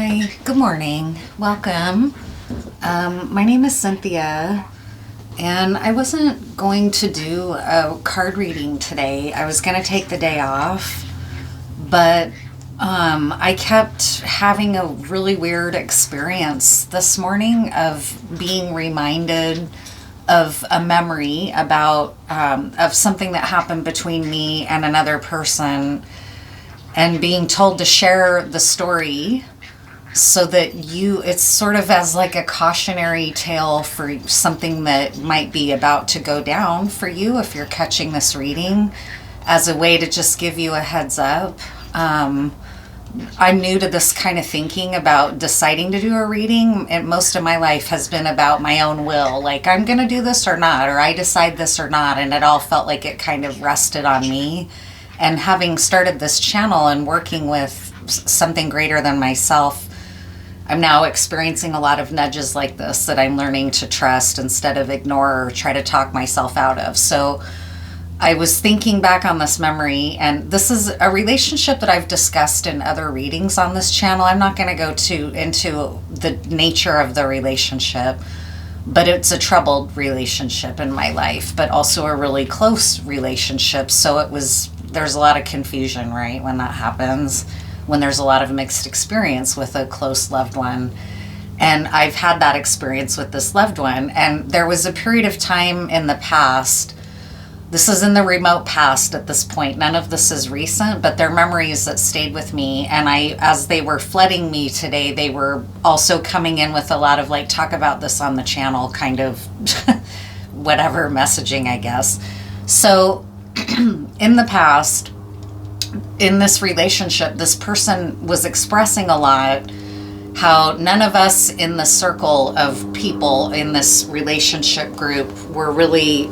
Hi, good morning. Welcome. My name is Cynthia, and I wasn't going to do a card reading today. I was going to take the day off, but I kept having a really weird experience this morning of being reminded of a memory about of something that happened between me and another person, and being told to share the story so that it's sort of as like a cautionary tale for something that might be about to go down for you if you're catching this reading, as a way to just give you a heads up. I'm new to this kind of thinking about deciding to do a reading, and most of my life has been about my own will, like I'm gonna do this or not, or I decide this or not, and it all felt like it kind of rested on me. And having started this channel and working with something greater than myself, I'm now experiencing a lot of nudges like this that I'm learning to trust instead of ignore or try to talk myself out of. So I was thinking back on this memory, and this is a relationship that I've discussed in other readings on this channel. I'm not going to go into the nature of the relationship, but it's a troubled relationship in my life, but also a really close relationship. So there's a lot of confusion, right, when that happens, when there's a lot of mixed experience with a close loved one. And I've had that experience with this loved one. And there was a period of time in the past, this is in the remote past at this point, none of this is recent, but they're memories that stayed with me. And as they were flooding me today, they were also coming in with a lot of like, talk about this on the channel kind of whatever messaging, I guess. So in the past, in this relationship, this person was expressing a lot how none of us in the circle of people in this relationship group were really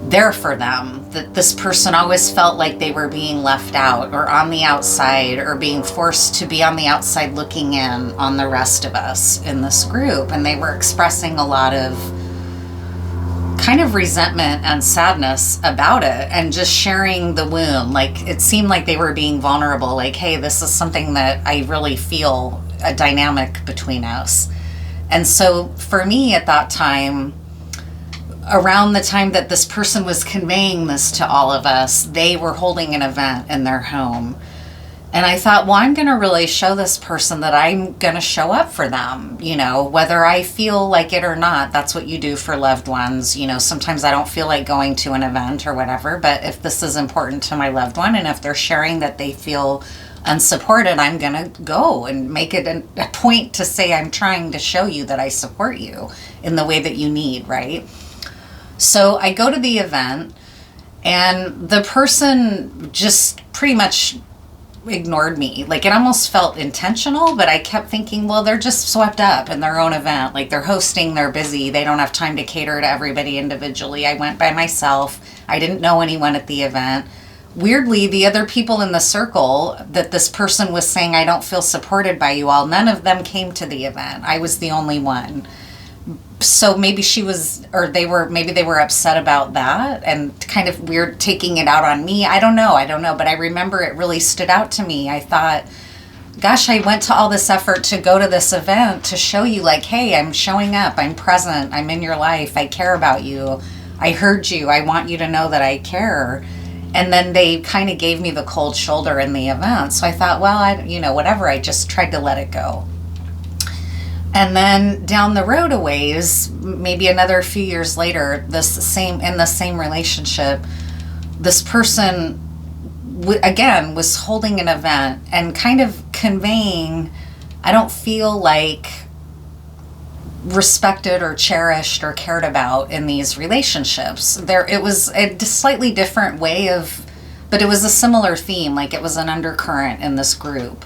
there for them. That this person always felt like they were being left out or on the outside, or being forced to be on the outside looking in on the rest of us in this group. And they were expressing a lot of kind of resentment and sadness about it, and just sharing the wound. Like it seemed like they were being vulnerable, like, hey, this is something that I really feel a dynamic between us. And so for me at that time, around the time that this person was conveying this to all of us, they were holding an event in their home. And I thought, well, I'm going to really show this person that I'm going to show up for them, whether I feel like it or not. That's what you do for loved ones. Sometimes I don't feel like going to an event or whatever, but if this is important to my loved one, and if they're sharing that they feel unsupported, I'm going to go and make it a point to say, I'm trying to show you that I support you in the way that you need, right? So I go to the event, and the person just pretty much ignored me. Like it almost felt intentional, but I kept thinking, well, they're just swept up in their own event. Like they're hosting, they're busy, they don't have time to cater to everybody individually. I went by myself. I didn't know anyone at the event. Weirdly, the other people in the circle that this person was saying, I don't feel supported by you all, none of them came to the event. I was the only one. So maybe maybe they were upset about that and kind of weird taking it out on me. I don't know. But I remember it really stood out to me. I thought, gosh, I went to all this effort to go to this event to show you like, hey, I'm showing up. I'm present. I'm in your life. I care about you. I heard you. I want you to know that I care. And then they kind of gave me the cold shoulder in the event. So I thought, well, whatever. I just tried to let it go. And then down the road a ways, maybe another few years later, in the same relationship, this person again was holding an event and kind of conveying, I don't feel like respected or cherished or cared about in these relationships. It was a slightly different way but it was a similar theme, like it was an undercurrent in this group.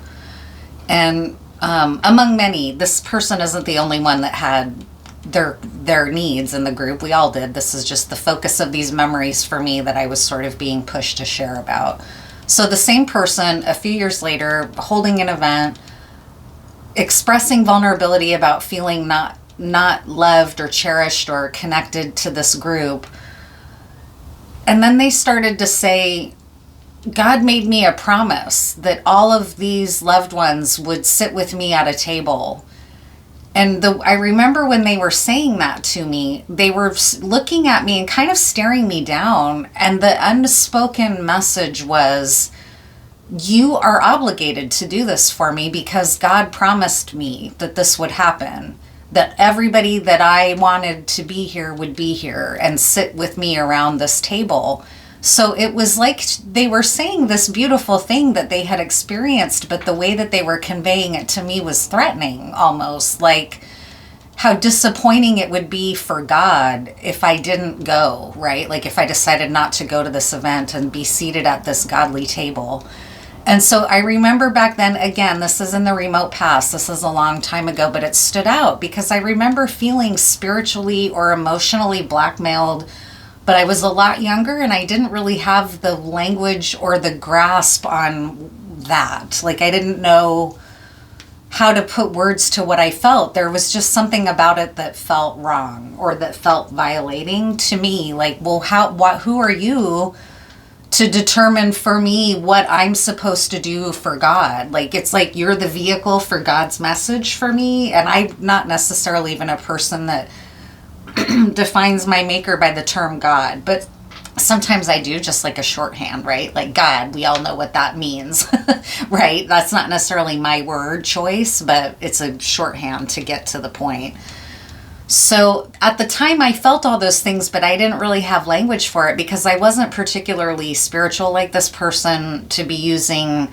And among many, this person isn't the only one that had their needs in the group. We all did. This is just the focus of these memories for me that I was sort of being pushed to share about. So the same person, a few years later, holding an event, expressing vulnerability about feeling not loved or cherished or connected to this group. And then they started to say, God made me a promise that all of these loved ones would sit with me at a table. And I remember when they were saying that to me, they were looking at me and kind of staring me down. And the unspoken message was, you are obligated to do this for me because God promised me that this would happen. That everybody that I wanted to be here would be here and sit with me around this table. So it was like they were saying this beautiful thing that they had experienced, but the way that they were conveying it to me was threatening, almost like how disappointing it would be for God if I didn't go, right? Like if I decided not to go to this event and be seated at this godly table. And so I remember back then, again, this is in the remote past, this is a long time ago, but it stood out because I remember feeling spiritually or emotionally blackmailed, but I was a lot younger and I didn't really have the language or the grasp on that. Like I didn't know how to put words to what I felt. There was just something about it that felt wrong or that felt violating to me. Like, well, who are you to determine for me what I'm supposed to do for God? Like, it's like you're the vehicle for God's message for me. And I'm not necessarily even a person that defines my maker by the term God, but sometimes I do, just like a shorthand, right? Like God, we all know what that means, right? That's not necessarily my word choice, but it's a shorthand to get to the point. So at the time I felt all those things, but I didn't really have language for it because I wasn't particularly spiritual like this person to be using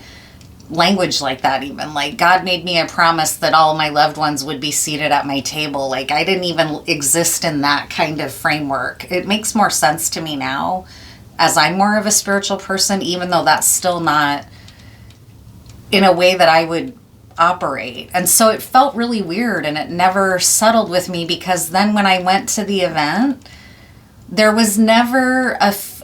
language like that. Even like God made me a promise that all my loved ones would be seated at my table. Like I didn't even exist in that kind of framework. It makes more sense to me now as I'm more of a spiritual person, even though that's still not in a way that I would operate. And so it felt really weird and it never settled with me because then when I went to the event, there was never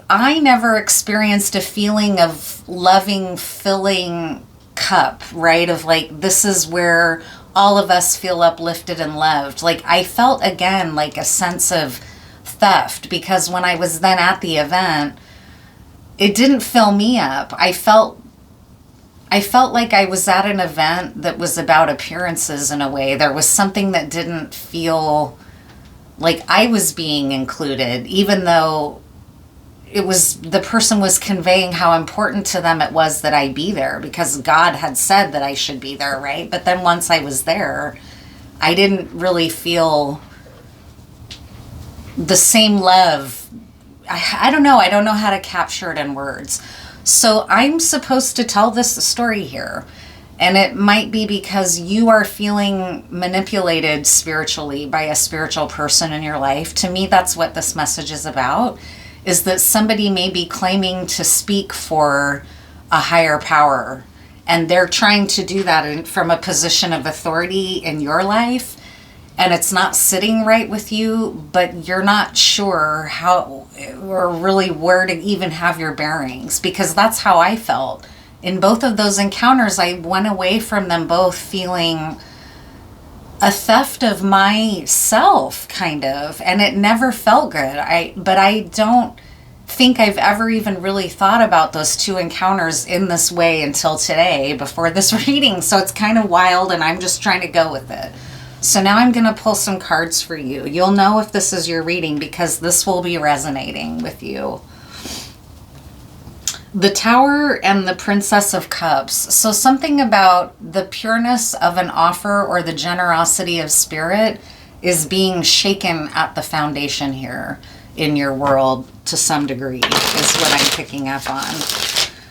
I never experienced a feeling of loving, filling cup, right? Of like, this is where all of us feel uplifted and loved. Like I felt again like a sense of theft because when I was then at the event, it didn't fill me up. I felt like I was at an event that was about appearances in a way. There was something that didn't feel like I was being included, even though the person was conveying how important to them it was that I be there because God had said that I should be there, right? But then once I was there, I didn't really feel the same love. I don't know. I don't know how to capture it in words. So I'm supposed to tell this story here. And it might be because you are feeling manipulated spiritually by a spiritual person in your life. To me, that's what this message is about. Is that somebody may be claiming to speak for a higher power and they're trying to do that from a position of authority in your life and it's not sitting right with you, but you're not sure how or really where to even have your bearings, because that's how I felt. In both of those encounters, I went away from them both feeling a theft of myself, kind of, and it never felt good. But I don't think I've ever even really thought about those two encounters in this way until today, before this reading. So it's kind of wild, and I'm just trying to go with it. So now I'm going to pull some cards for you. You'll know if this is your reading because this will be resonating with you. The Tower and the Princess of Cups. So something about the pureness of an offer or the generosity of spirit is being shaken at the foundation here in your world to some degree, is what I'm picking up on.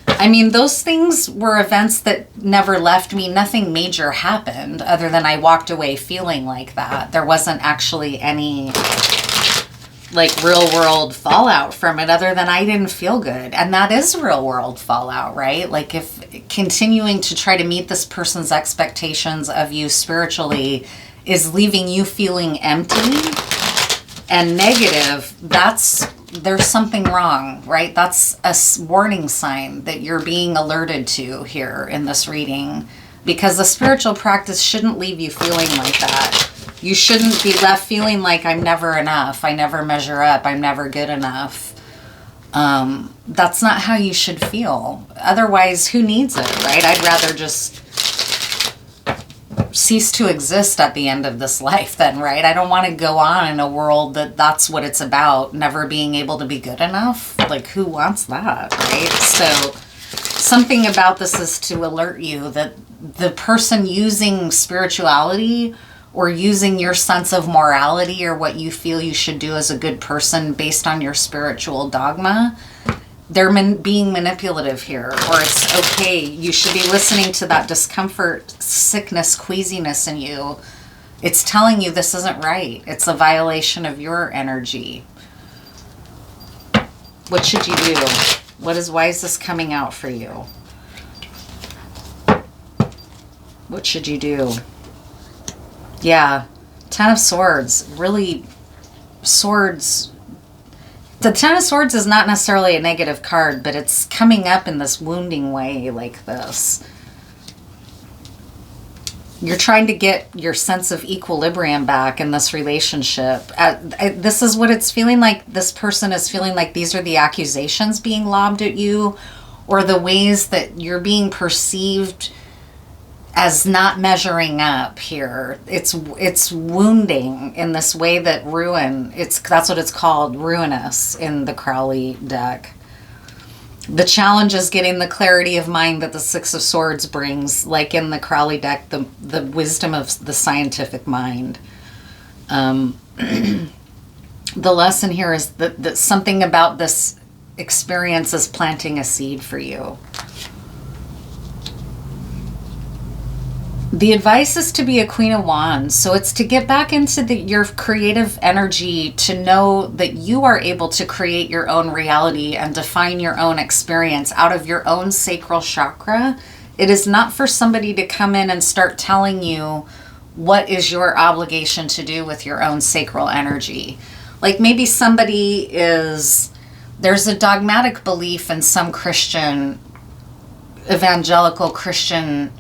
I mean, those things were events that never left me. Nothing major happened other than I walked away feeling like that. There wasn't actually any like real world fallout from it other than I didn't feel good. And that is real world fallout, right? Like if continuing to try to meet this person's expectations of you spiritually is leaving you feeling empty and negative, there's something wrong, right? That's a warning sign that you're being alerted to here in this reading, because the spiritual practice shouldn't leave you feeling like that. You shouldn't be left feeling like I'm never enough, I never measure up, I'm never good enough. That's not how you should feel. Otherwise, who needs it, right? I'd rather just cease to exist at the end of this life then, right? I don't want to go on in a world that's what it's about, never being able to be good enough. Like, who wants that, right? So something about this is to alert you that the person using spirituality or using your sense of morality or what you feel you should do as a good person based on your spiritual dogma, they're being manipulative here. Or it's okay, you should be listening to that discomfort, sickness, queasiness in you. It's telling you this isn't right. It's a violation of your energy. What should you do? Why is this coming out for you? What should you do? Yeah, Ten of Swords, really, swords. The Ten of Swords is not necessarily a negative card, but it's coming up in this wounding way like this. You're trying to get your sense of equilibrium back in this relationship. This is what it's feeling like. This person is feeling like these are the accusations being lobbed at you, or the ways that you're being perceived as not measuring up here. It's wounding in this way that that's what it's called, ruinous in the Crowley deck. The challenge is getting the clarity of mind that the Six of Swords brings, like in the Crowley deck, the wisdom of the scientific mind. The lesson here is that something about this experience is planting a seed for you. The advice is to be a Queen of Wands. So it's to get back into your creative energy, to know that you are able to create your own reality and define your own experience out of your own sacral chakra. It is not for somebody to come in and start telling you what is your obligation to do with your own sacral energy. Like maybe there's a dogmatic belief in some evangelical Christian,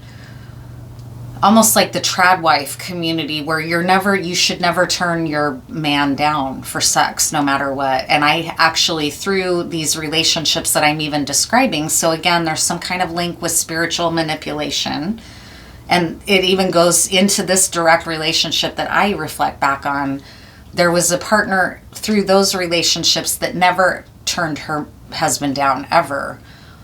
almost like the trad wife community, where you should never turn your man down for sex no matter what. And I actually, through these relationships that I'm even describing, so again, there's some kind of link with spiritual manipulation. And it even goes into this direct relationship that I reflect back on. There was a partner through those relationships that never turned her husband down ever.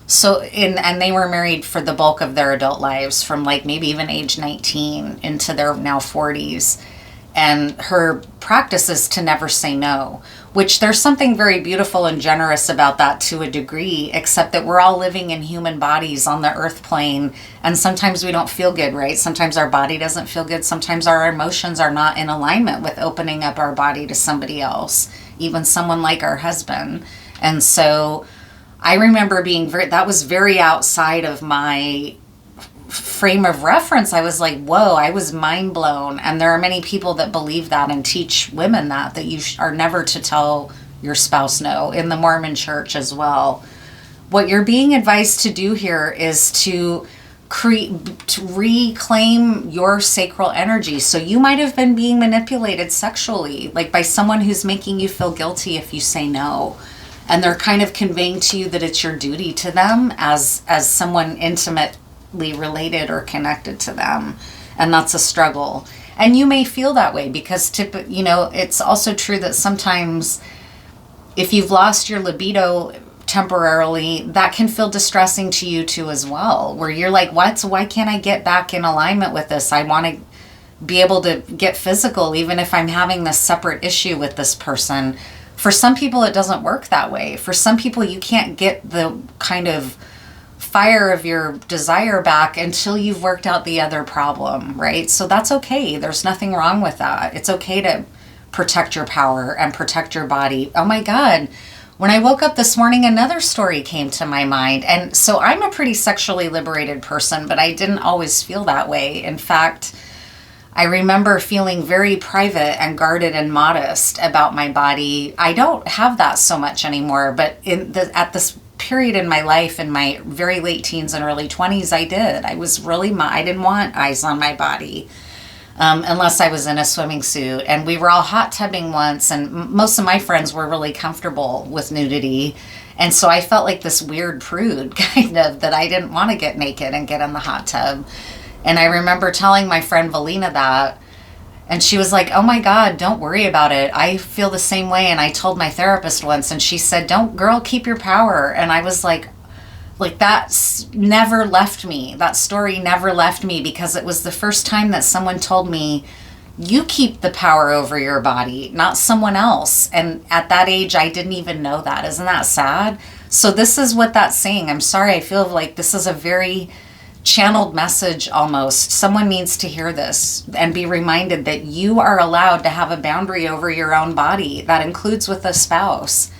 So, and they were married for the bulk of their adult lives, from like maybe even age 19 into their now 40s. And her practice is to never say no, which there's something very beautiful and generous about that to a degree, except that we're all living in human bodies on the earth plane. And sometimes we don't feel good, right? Sometimes our body doesn't feel good. Sometimes our emotions are not in alignment with opening up our body to somebody else, even someone like our husband. And so I remember that was very outside of my frame of reference. I was like, whoa, I was mind blown. And there are many people that believe that and teach women that you are never to tell your spouse no, in the Mormon church as well. What you're being advised to do here is to reclaim your sacral energy. So you might have been being manipulated sexually, like by someone who's making you feel guilty if you say no. And they're kind of conveying to you that it's your duty to them as someone intimately related or connected to them. And that's a struggle. And you may feel that way because, it's also true that sometimes if you've lost your libido temporarily, that can feel distressing to you too as well, where you're like, why can't I get back in alignment with this? I want to be able to get physical, even if I'm having this separate issue with this person. For some people, it doesn't work that way. For some people, you can't get the kind of fire of your desire back until you've worked out the other problem, right? So that's okay. There's nothing wrong with that. It's okay to protect your power and protect your body. Oh my God. When I woke up this morning, another story came to my mind. And so I'm a pretty sexually liberated person, but I didn't always feel that way. In fact, I remember feeling very private and guarded and modest about my body. I don't have that so much anymore, but at this period in my life, in my very late teens and early 20s, I did. I was really, I didn't want eyes on my body unless I was in a swimming suit. And we were all hot tubbing once, and most of my friends were really comfortable with nudity. And so I felt like this weird prude, kind of, that I didn't want to get naked and get in the hot tub. And I remember telling my friend Valina that, and she was like, oh my God, don't worry about it. I feel the same way. And I told my therapist once, and she said, don't, girl, keep your power. And I was like that never left me. That story never left me, because it was the first time that someone told me, you keep the power over your body, not someone else. And at that age, I didn't even know that. Isn't that sad? So this is what that's saying. I'm sorry. I feel like this is a very channeled message almost. Someone needs to hear this and be reminded that you are allowed to have a boundary over your own body. That includes with a spouse.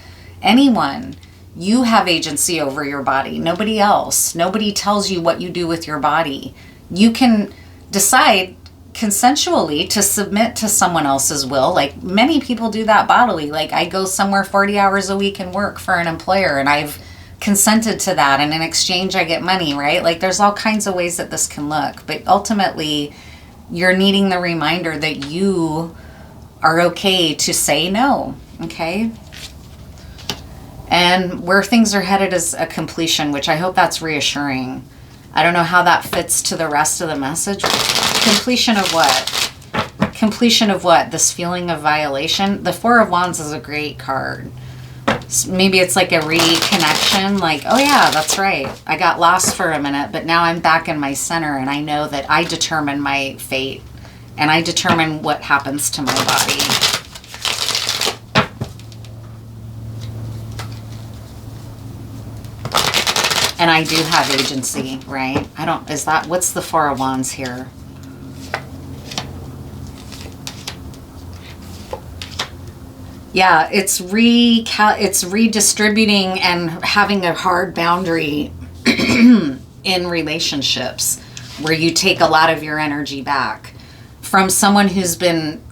Anyone. You have agency over your body. Nobody else. Nobody tells you what you do with your body. You can decide consensually to submit to someone else's will. Like many people do that bodily. Like I go somewhere 40 hours a week and work for an employer, and I've consented to that, and in exchange I get money, right? Like there's all kinds of ways that this can look, but ultimately you're needing the reminder that you are okay to say no, okay? And where things are headed is a completion, which I hope that's reassuring. I don't know how that fits to the rest of the message. Completion of what? Completion of what? This feeling of violation? The Four of Wands is a great card. Maybe it's like a reconnection, like, oh yeah, that's right. I got lost for a minute, but now I'm back in my center, and I know that I determine my fate, and I determine what happens to my body. And I do have agency, right? What's the Four of Wands here? Yeah, it's redistributing and having a hard boundary in relationships where you take a lot of your energy back from someone who's been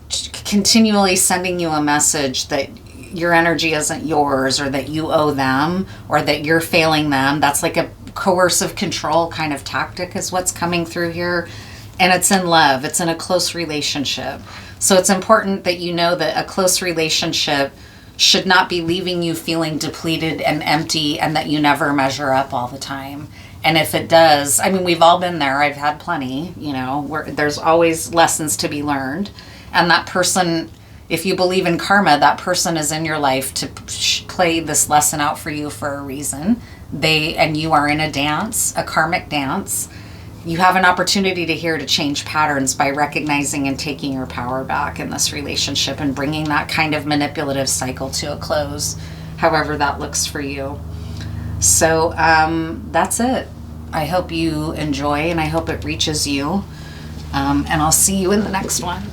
continually sending you a message that your energy isn't yours, or that you owe them, or that you're failing them. That's like a coercive control kind of tactic is what's coming through here. And it's in love. It's in a close relationship. So it's important that you know that a close relationship should not be leaving you feeling depleted and empty, and that you never measure up all the time. And if it does, I mean, we've all been there. I've had plenty, there's always lessons to be learned. And that person, if you believe in karma, that person is in your life to play this lesson out for you for a reason. And you are in a dance, a karmic dance. You have an opportunity to change patterns by recognizing and taking your power back in this relationship and bringing that kind of manipulative cycle to a close, however that looks for you. So that's it. I hope you enjoy, and I hope it reaches you. And I'll see you in the next one.